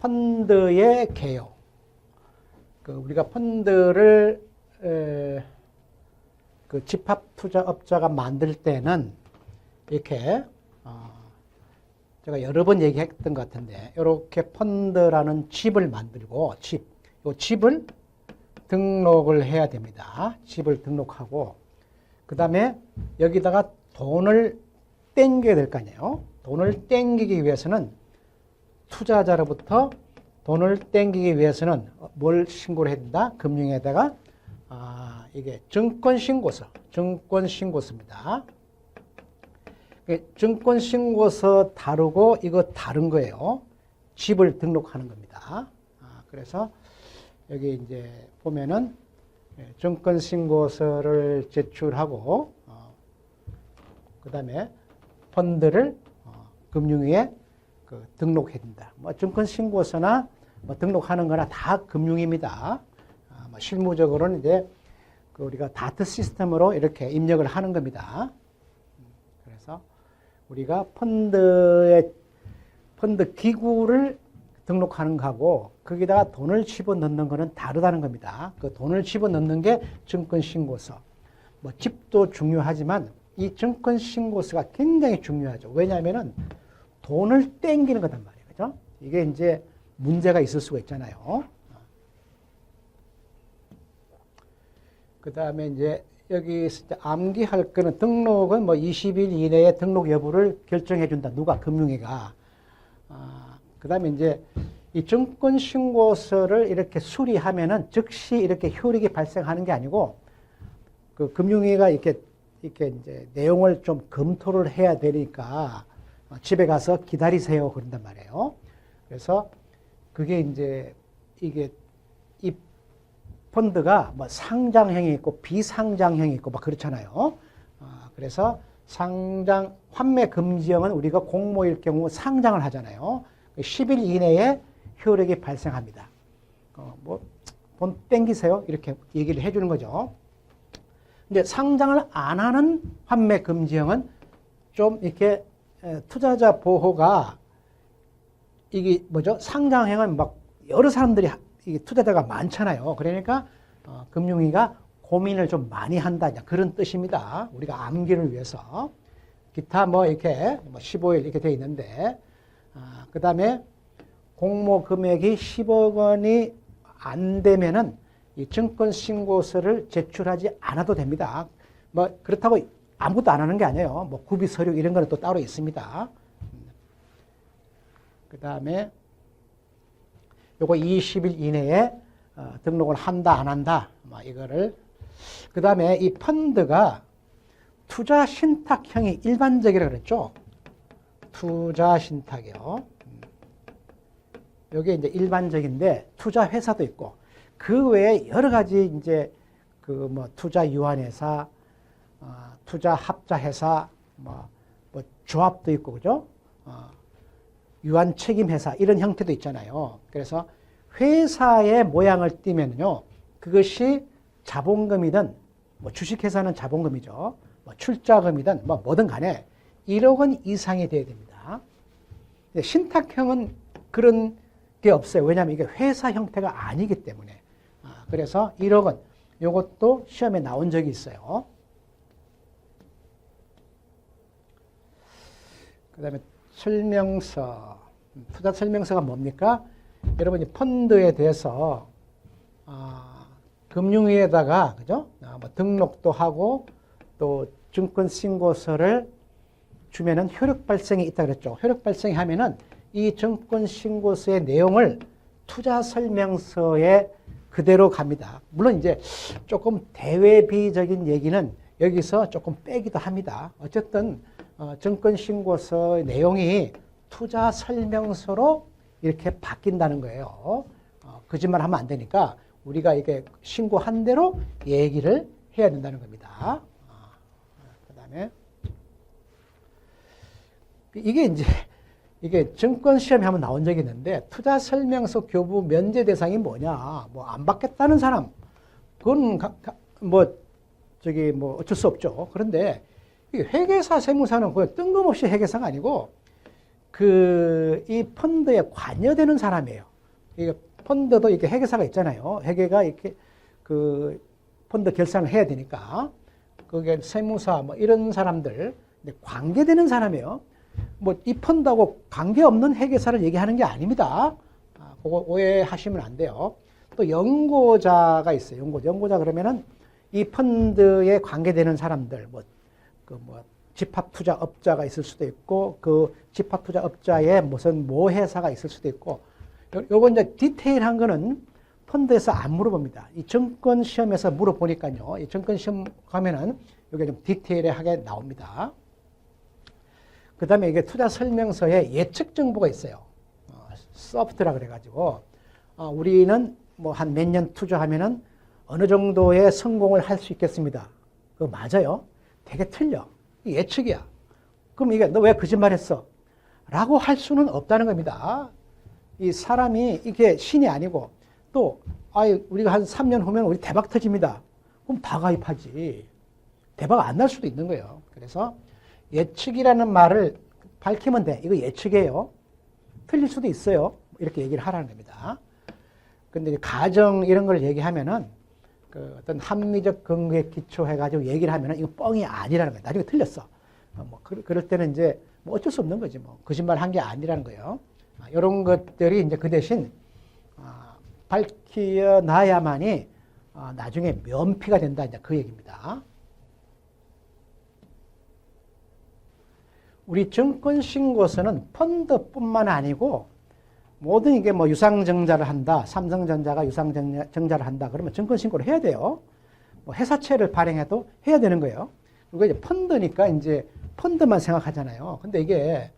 펀드의 개요. 우리가 펀드를 그 집합투자업자가 만들 때는 이렇게 제가 여러 번 얘기했던 것 같은데 이렇게 펀드라는 집을 만들고 이 집을 등록을 해야 됩니다. 집을 등록하고 그 다음에 여기다가 돈을 땡겨야 될 거 아니에요. 돈을 땡기기 위해서는 투자자로부터 돈을 땡기기 위해서는 뭘 신고를 해야 된다? 금융에다가 이게 증권신고서입니다. 증권신고서 다르고 이거 다른 거예요. 집을 등록하는 겁니다. 그래서 여기 이제 보면은 증권신고서를 제출하고 그 다음에 펀드를 금융위에 등록해야 된다. 뭐 증권신고서나 뭐 등록하는 거나 다 금융입니다. 실무적으로는 이제 우리가 다트 시스템으로 이렇게 입력을 하는 겁니다. 그래서 우리가 펀드 기구를 등록하는 거하고 거기다가 돈을 집어넣는 거는 다르다는 겁니다. 그 돈을 집어넣는 게 증권신고서. 뭐 집도 중요하지만 이 증권신고서가 굉장히 중요하죠. 왜냐하면은 돈을 땡기는 거단 말이에요. 그죠? 이게 이제 문제가 있을 수가 있잖아요. 그 다음에 이제 여기 암기할 거는 등록은 뭐 20일 이내에 등록 여부를 결정해 준다. 누가? 금융위가. 그 다음에 이제 이 증권신고서를 이렇게 수리하면은 즉시 이렇게 효력이 발생하는 게 아니고 그 금융위가 이렇게 이제 내용을 좀 검토를 해야 되니까 집에 가서 기다리세요. 그런단 말이에요. 그래서 그게 이제 이게 이 펀드가 뭐 상장형이 있고 비상장형이 있고 막 그렇잖아요. 그래서 환매 금지형은 우리가 공모일 경우 상장을 하잖아요. 10일 이내에 효력이 발생합니다. 돈 땡기세요. 이렇게 얘기를 해주는 거죠. 근데 상장을 안 하는 환매 금지형은 좀 이렇게 투자자 보호가 이게 뭐죠? 상장형은 막 여러 사람들이 투자자가 많잖아요. 그러니까 금융위가 고민을 좀 많이 한다. 그런 뜻입니다. 우리가 암기를 위해서. 기타 뭐 이렇게 15일 이렇게 되어 있는데 그 다음에 공모 금액이 10억 원이 안 되면은 이 증권신고서를 제출하지 않아도 됩니다. 뭐 그렇다고 아무것도 안 하는 게 아니에요. 뭐 구비 서류 이런 거는 또 따로 있습니다. 그 다음에 요거 20일 이내에 등록을 한다 안 한다. 뭐 이거를 그 다음에 이 펀드가 투자 신탁형이 일반적이라고 그랬죠. 투자 신탁이요. 요게 이제 일반적인데 투자 회사도 있고 그 외에 여러 가지 이제 그 뭐 투자 유한회사, 투자 합자회사, 뭐 조합도 있고 그죠? 유한 책임회사 이런 형태도 있잖아요. 그래서 회사의 모양을 띠면요, 그것이 자본금이든 뭐 주식회사는 자본금이죠. 뭐 출자금이든 뭐 뭐든 간에 1억 원 이상이 돼야 됩니다. 신탁형은 그런 게 없어요. 왜냐하면 이게 회사 형태가 아니기 때문에. 그래서 1억 원 이것도 시험에 나온 적이 있어요. 그 다음에 설명서. 투자 설명서가 뭡니까? 여러분이 펀드에 대해서 금융위에다가 그죠? 뭐 등록도 하고 또 증권신고서를 주면은 효력 발생이 있다 그랬죠. 효력 발생이 하면은 이 증권신고서의 내용을 투자 설명서에 그대로 갑니다. 물론 이제 조금 대외비적인 얘기는 여기서 조금 빼기도 합니다. 어쨌든 증권신고서의 내용이 투자 설명서로 이렇게 바뀐다는 거예요. 거짓말 하면 안 되니까 우리가 이게 신고한 대로 얘기를 해야 된다는 겁니다. 그 다음에 이게 증권시험에 한번 나온 적이 있는데 투자 설명서 교부 면제 대상이 뭐냐, 뭐 안 받겠다는 사람, 그건 뭐 어쩔 수 없죠. 그런데 회계사 세무사는 그 뜬금없이 회계사가 아니고 이 펀드에 관여되는 사람이에요. 이게 펀드도 이렇게 회계사가 있잖아요. 회계가 이렇게 그 펀드 결산을 해야 되니까 그게 세무사 뭐 이런 사람들 관계되는 사람이에요. 뭐 이 펀드하고 관계없는 회계사를 얘기하는 게 아닙니다. 그거 오해하시면 안 돼요. 또 연고자가 있어요. 연고자 그러면은 이 펀드에 관계되는 사람들 집합투자업자가 있을 수도 있고 그 집합투자업자에 무슨 모회사가 있을 수도 있고 요거 이제 디테일한 거는 펀드에서 안 물어봅니다. 이 증권 시험에서 물어보니까요. 이 증권 시험 가면은 이게 좀 디테일하게 나옵니다. 그 다음에 이게 투자 설명서에 예측 정보가 있어요. 소프트라 그래가지고 우리는 뭐 한 몇 년 투자하면은 어느 정도의 성공을 할 수 있겠습니다. 그거 맞아요? 되게 틀려. 예측이야. 그럼 이게 너 왜 거짓말했어? 라고 할 수는 없다는 겁니다. 이 사람이 이게 신이 아니고 또 우리가 한 3년 후면 우리 대박 터집니다. 그럼 다 가입하지. 대박 안 날 수도 있는 거예요. 그래서 예측이라는 말을 밝히면 돼. 이거 예측이에요. 틀릴 수도 있어요. 이렇게 얘기를 하라는 겁니다. 근데 가정 이런 걸 얘기하면은 그 어떤 합리적 근거에 기초해가지고 얘기를 하면은 이거 뻥이 아니라는 거예요. 나중에 틀렸어. 뭐 그럴 때는 이제 뭐 어쩔 수 없는 거지. 뭐 거짓말 한 게 아니라는 거예요. 이런 것들이 이제 그 대신 밝혀놔야만이 나중에 면피가 된다. 이제 그 얘기입니다. 우리 증권신고서는 펀드뿐만 아니고 모든 이게 뭐 유상증자를 한다. 삼성전자가 유상증자를 한다. 그러면 증권신고를 해야 돼요. 뭐 회사채를 발행해도 해야 되는 거예요. 그리고 이제 펀드니까 이제 펀드만 생각하잖아요. 근데 이게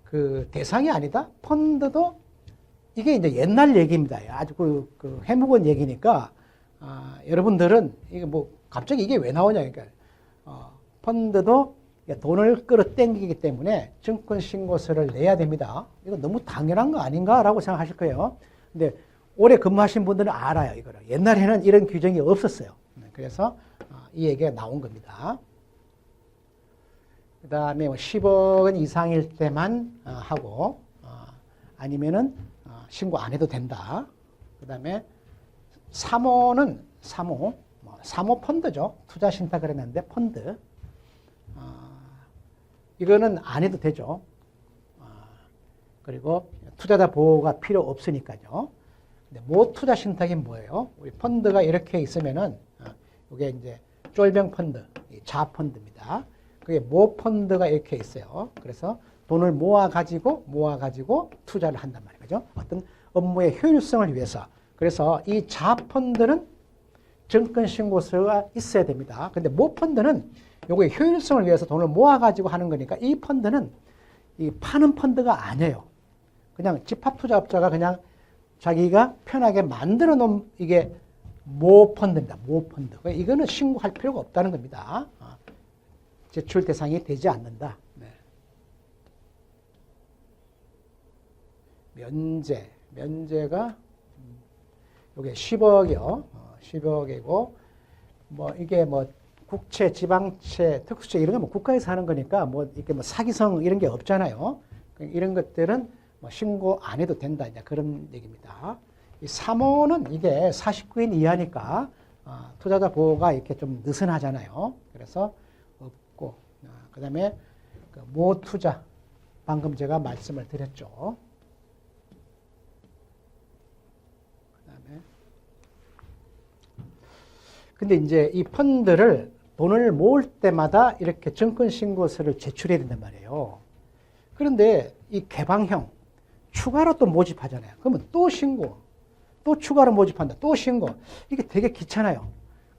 그 대상이 아니다? 펀드도 이게 이제 옛날 얘기입니다. 아주 그 해묵은 얘기니까 여러분들은 이게 뭐 갑자기 이게 왜 나오냐. 그러니까 펀드도 돈을 끌어당기기 때문에 증권신고서를 내야 됩니다. 이거 너무 당연한 거 아닌가라고 생각하실 거예요. 근데 오래 근무하신 분들은 알아요. 이거를. 옛날에는 이런 규정이 없었어요. 그래서 이 얘기가 나온 겁니다. 그 다음에 10억 원 이상일 때만 하고 아니면은 신고 안 해도 된다. 그 다음에 사모는 사모 펀드죠. 투자신탁 그랬는데 펀드. 이거는 안 해도 되죠. 그리고 투자자 보호가 필요 없으니까요. 근데 모투자 신탁이 뭐예요? 우리 펀드가 이렇게 있으면은 이게 이제 쫄병 펀드, 자펀드입니다. 그게 모펀드가 이렇게 있어요. 그래서 돈을 모아가지고 투자를 한단 말이죠. 어떤 업무의 효율성을 위해서. 그래서 이 자펀드는 증권신고서가 있어야 됩니다. 근데 모펀드는 요거의 효율성을 위해서 돈을 모아가지고 하는 거니까 이 펀드는 이 파는 펀드가 아니에요. 그냥 집합투자업자가 그냥 자기가 편하게 만들어 놓은 이게 모펀드입니다. 모펀드. 이거는 신고할 필요가 없다는 겁니다. 제출 대상이 되지 않는다. 네. 면제가 요게 10억이요. 10억이고 뭐 이게 뭐 국채, 지방채, 특수채 이런 거 뭐 국가에서 하는 거니까 뭐 이렇게 뭐 사기성 이런 게 없잖아요. 이런 것들은 뭐 신고 안 해도 된다. 이제 그런 얘기입니다. 이 사모는 이게 49인 이하니까 투자자 보호가 이렇게 좀 느슨하잖아요. 그래서 없고 그다음에 그 모투자 방금 제가 말씀을 드렸죠. 그다음에 근데 이제 이 펀드를 돈을 모을 때마다 이렇게 증권신고서를 제출해야 된단 말이에요. 그런데 이 개방형, 추가로 또 모집하잖아요. 그러면 또 신고, 또 추가로 모집한다, 또 신고. 이게 되게 귀찮아요.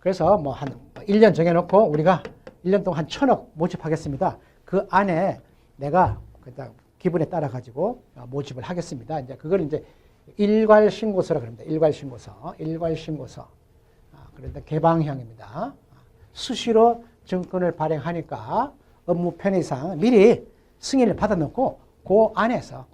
그래서 뭐 한 1년 정해놓고 우리가 1년 동안 한 1,000억 모집하겠습니다. 그 안에 내가 기분에 따라 가지고 모집을 하겠습니다. 이제 그걸 이제 일괄신고서라 그럽니다. 일괄신고서. 그런데 개방형입니다. 수시로 증권을 발행하니까 업무 편의상 미리 승인을 받아놓고 그 안에서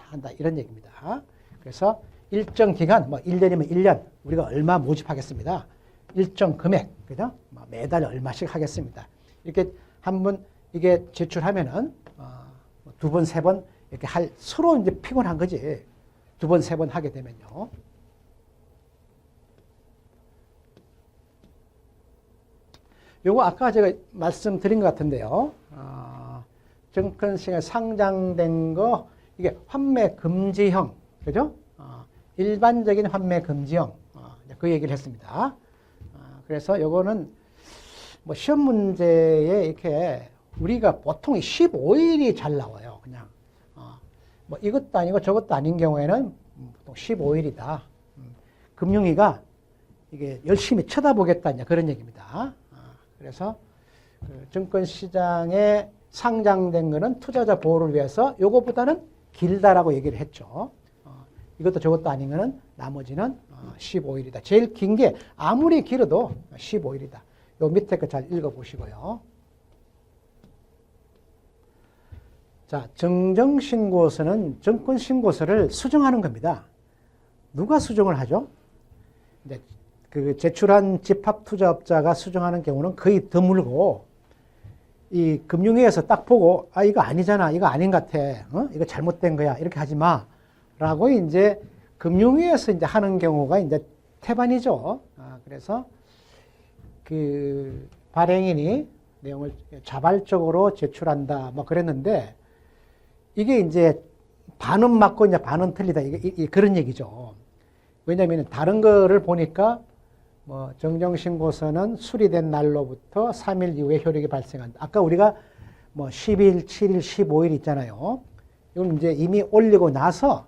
한다 이런 얘기입니다. 그래서 일정 기간 뭐 1년이면 1년 우리가 얼마 모집하겠습니다. 일정 금액 그죠? 매달 얼마씩 하겠습니다. 이렇게 한번 이게 제출하면은 두 번, 세 번 이렇게 서로 이제 피곤한 거지. 두 번, 세 번 하게 되면요. 요거 아까 제가 말씀드린 것 같은데요. 정권시장에 상장된 거, 이게 환매 금지형, 그죠? 일반적인 환매 금지형, 그 얘기를 했습니다. 그래서 요거는 뭐 시험 문제에 이렇게 우리가 보통 15일이 잘 나와요. 그냥. 뭐 이것도 아니고 저것도 아닌 경우에는 보통 15일이다. 금융위가 이게 열심히 쳐다보겠다. 그런 얘기입니다. 그래서 그 증권시장에 상장된 거는 투자자 보호를 위해서 요거보다는 길다라고 얘기를 했죠. 이것도 저것도 아닌 거는 나머지는 15일이다. 제일 긴 게 아무리 길어도 15일이다. 요 밑에 거 잘 읽어보시고요. 자, 정정신고서는 정권신고서를 수정하는 겁니다. 누가 수정을 하죠? 이제 그 제출한 집합투자업자가 수정하는 경우는 거의 드물고, 이 금융위에서 딱 보고, 이거 아니잖아. 이거 아닌 것 같아. 이거 잘못된 거야. 이렇게 하지 마. 라고 이제 금융위에서 이제 하는 경우가 이제 태반이죠. 그래서 그 발행인이 내용을 자발적으로 제출한다. 뭐 그랬는데, 이게 이제 반은 맞고 이제 반은 틀리다. 이게 그런 얘기죠. 왜냐하면 다른 거를 보니까 뭐 정정신고서는 수리된 날로부터 3일 이후에 효력이 발생한다. 아까 우리가 뭐 10일, 7일, 15일 있잖아요. 이건 이제 이미 올리고 나서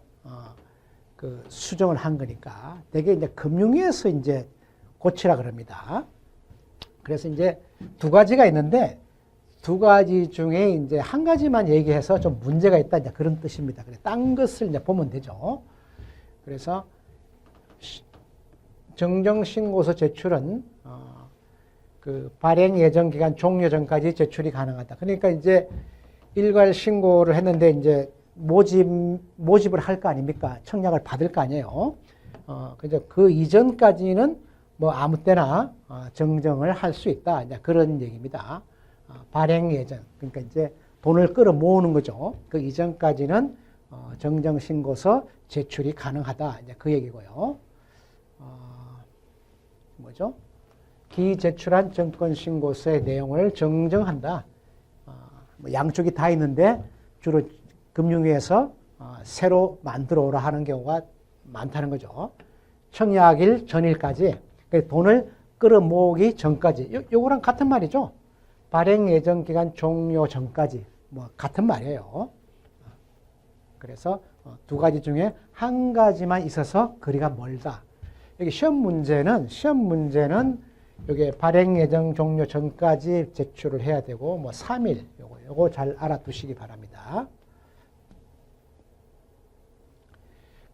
그 수정을 한 거니까 되게 이제 금융위에서 이제 고치라 그럽니다. 그래서 이제 두 가지가 있는데 두 가지 중에 이제 한 가지만 얘기해서 좀 문제가 있다. 이제 그런 뜻입니다. 그래, 딴 것을 이제 보면 되죠. 그래서 정정신고서 제출은 그 발행 예정 기간 종료 전까지 제출이 가능하다. 그러니까 이제 일괄 신고를 했는데 이제 모집을 할 거 아닙니까? 청약을 받을 거 아니에요. 그래서 그 이전까지는 뭐 아무 때나 정정을 할 수 있다. 이제 그런 얘기입니다. 발행 예정. 그러니까 이제 돈을 끌어모으는 거죠. 그 이전까지는 정정신고서 제출이 가능하다. 이제 그 얘기고요. 뭐죠? 기제출한 정권신고서의 내용을 정정한다. 뭐 양쪽이 다 있는데 주로 금융위에서 새로 만들어 오라 하는 경우가 많다는 거죠. 청약일 전일까지 돈을 끌어모으기 전까지. 요거랑 같은 말이죠. 발행 예정 기간 종료 전까지. 뭐 같은 말이에요. 그래서 두 가지 중에 한 가지만 있어서 거리가 멀다. 여기 시험 문제는 여기 발행 예정 종료 전까지 제출을 해야 되고 뭐 3일 요거 잘 알아두시기 바랍니다.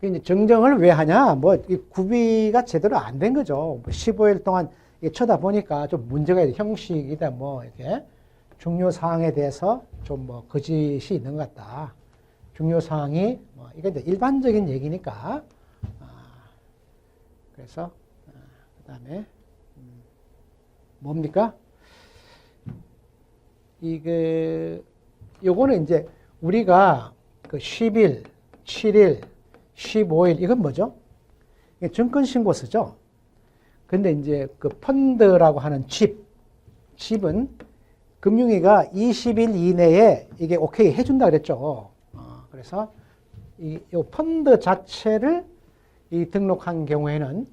이제 정정을 왜 하냐? 뭐 구비가 제대로 안 된 거죠. 15일 동안 쳐다보니까 좀 문제가 있는 형식이다 뭐 이렇게 중요 사항에 대해서 좀 뭐 거짓이 있는 것 같다. 중요 사항이 뭐 이게 이제 일반적인 얘기니까. 그래서 그다음에 뭡니까? 요거는 이제 우리가 그 10일, 7일, 15일 이건 뭐죠? 이게 증권신고서죠. 근데 이제 그 펀드라고 하는 집은 금융위가 20일 이내에 이게 오케이 해준다 그랬죠. 그래서 이 펀드 자체를 등록한 경우에는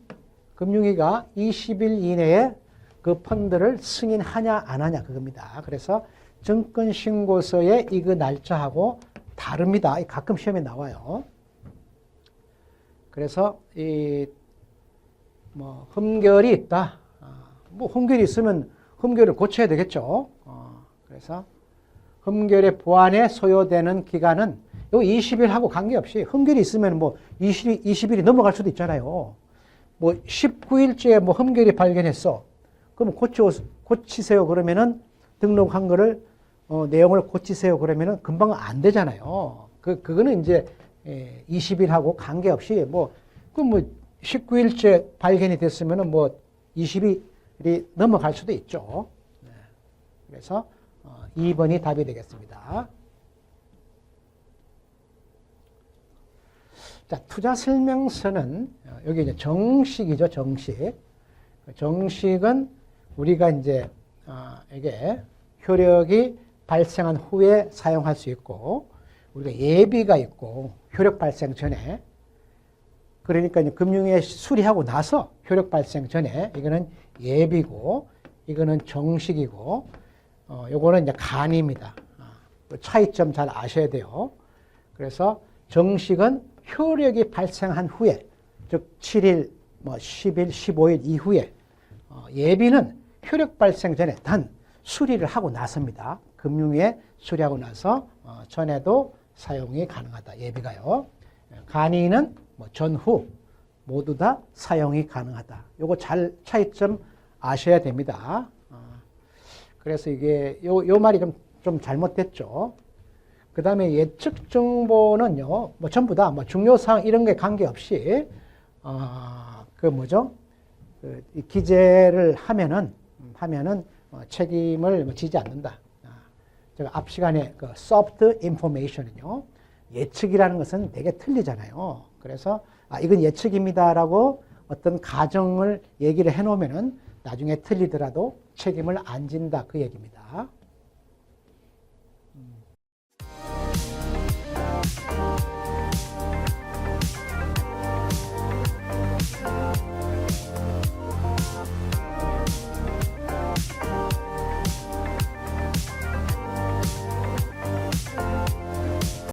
금융위가 20일 이내에 그 펀드를 승인하냐 안 하냐 그겁니다. 그래서 증권신고서의 이거 날짜하고 다릅니다. 가끔 시험에 나와요. 그래서 뭐 흠결이 있다. 뭐 흠결이 있으면 흠결을 고쳐야 되겠죠. 그래서 흠결의 보완에 소요되는 기간은 요 20일하고 관계없이 흠결이 있으면 뭐 20일이 넘어갈 수도 있잖아요. 뭐 19일째에 뭐 흠결이 발견했어. 그럼 고치세요. 그러면은 등록한 거를 내용을 고치세요. 그러면은 금방 안 되잖아요. 그거는 이제 20일하고 관계없이 뭐 19일째 발견이 됐으면은 뭐 20일이 넘어갈 수도 있죠. 그래서 2번이 답이 되겠습니다. 자, 투자 설명서는 여기 이제 정식이죠, 정식. 정식은 우리가 이제 이게 효력이 발생한 후에 사용할 수 있고, 우리가 예비가 있고 효력 발생 전에, 그러니까 이제 금융에 수리하고 나서 효력 발생 전에 이거는 예비고 이거는 정식이고, 요거는 이제 간이입니다. 차이점 잘 아셔야 돼요. 그래서 정식은 효력이 발생한 후에, 즉 7일, 뭐 10일, 15일 이후에, 예비는 효력 발생 전에 단 수리를 하고 나서입니다. 금융에 수리하고 나서 전에도 사용이 가능하다. 예비가요. 간이는 뭐 전후 모두 다 사용이 가능하다. 요거 잘 차이점 아셔야 됩니다. 그래서 이게 요 말이 좀 잘못됐죠. 그 다음에 예측 정보는요, 뭐 전부 다 뭐 중요사항 이런 게 관계없이, 그 뭐죠? 이 기재를 하면은 책임을 지지 않는다. 제가 앞 시간에 그 soft information은요, 예측이라는 것은 되게 틀리잖아요. 그래서 이건 예측입니다라고 어떤 가정을 얘기를 해놓으면은 나중에 틀리더라도 책임을 안 진다, 그 얘기입니다.